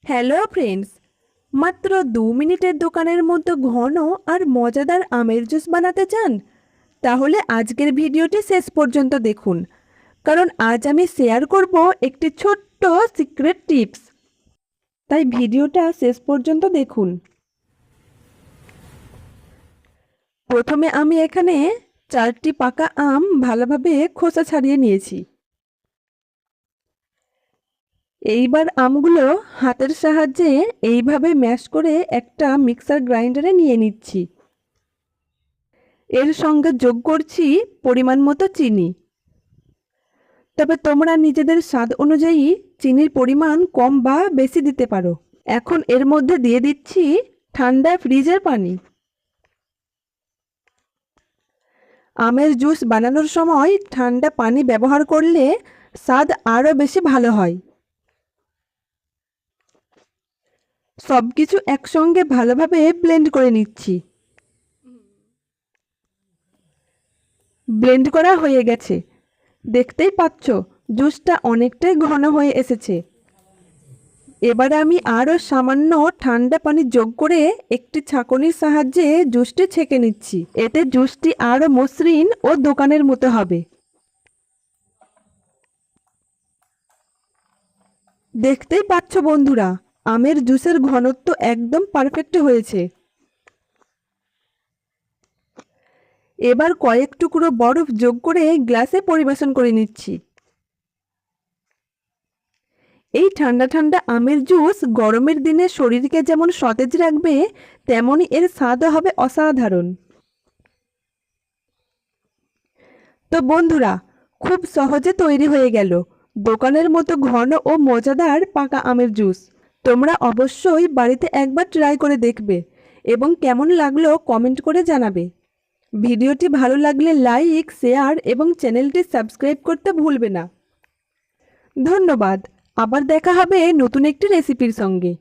Hello friends, মাত্র 2 মিনিটের দোকানের মতো ঘন আর মজাদার আমের জুস বানাতে চান? তাহলে আজকের ভিডিওটি শেষ পর্যন্ত দেখুন, কারণ আজ আমি শেয়ার করব একটি ছোট্ট সিক্রেট টিপস। তাই ভিডিওটা শেষ পর্যন্ত দেখুন। প্রথমে আমি এখানে 4টি পাকা আম ভালোভাবে খোসা ছাড়িয়ে নিয়েছি। এইবার আমগুলো হাতের সাহায্যে এইভাবে ম্যাশ করে একটা মিক্সার গ্রাইন্ডারে নিয়ে নিচ্ছি। এর সঙ্গে যোগ করছি পরিমাণ মতো চিনি। তবে তোমরা নিজেদের স্বাদ অনুযায়ী চিনির পরিমাণ কম বা বেশি দিতে পারো। এখন এর মধ্যে দিয়ে দিচ্ছি ঠান্ডা ফ্রিজের পানি। আমের জুস বানানোর সময় ঠান্ডা পানি ব্যবহার করলে স্বাদ আরও বেশি ভালো হয়। সব কিছু একসঙ্গে ভালোভাবে ব্লেন্ড করে নিচ্ছি। ব্লেন্ড করা হয়ে গেছে, দেখতেই পাচ্ছ জুসটা অনেকটাই ঘন হয়ে এসেছে। এবার আমি আরও সামান্য ঠান্ডা পানি যোগ করে একটি ছাঁকনির সাহায্যে জুসটি ছেঁকে নিচ্ছি। এতে জুসটি আরও মসৃণ ও দোকানের মতো হবে। দেখতেই পাচ্ছ বন্ধুরা, আমের জুসের ঘনত্ব একদম পারফেক্ট হয়েছে। এবার কয়েক টুকরো বরফ যোগ করে গ্লাসে পরিবেশন করে নিচ্ছি। এই ঠান্ডা ঠান্ডা আমের জুস গরমের দিনে শরীরকে যেমন সতেজ রাখবে, তেমনই এর স্বাদও হবে অসাধারণ। তো বন্ধুরা, খুব সহজে তৈরি হয়ে গেল দোকানের মতো ঘন ও মজাদার পাকা আমের জুস। তোমরা অবশ্যই বাড়িতে একবার ট্রাই করে দেখবে এবং কেমন লাগলো কমেন্ট করে জানাবে। ভিডিওটি ভালো লাগলে লাইক, শেয়ার এবং চ্যানেলটি সাবস্ক্রাইব করতে ভুলবে না। ধন্যবাদ। আবার দেখা হবে নতুন একটি রেসিপির সঙ্গে।